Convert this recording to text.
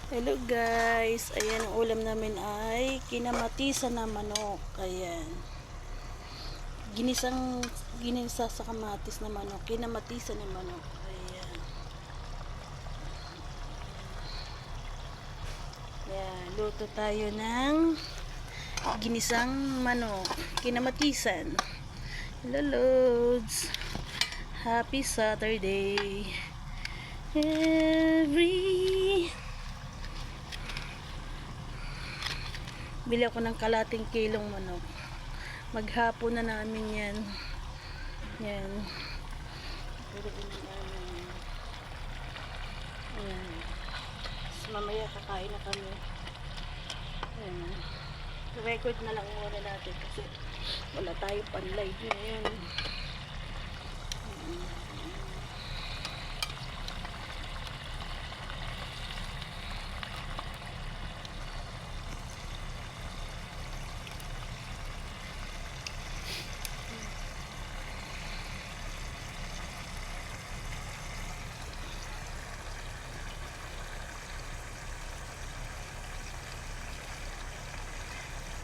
Hello guys, ayan ang ulam namin ay kinamatisan na manok. Ayan, ginisa sa kamatis na manok, kinamatisan na manok. Ayan, ayan, luto tayo ng ginisang manok, kinamatisan. Hello loads, happy Saturday. Bili ako ng kalating kilong manok. Maghapon na namin yan. Yan. Ayan. So, mamaya kakain na kami. Ayan. Record na lang muna natin kasi wala tayo pan-live ngayon.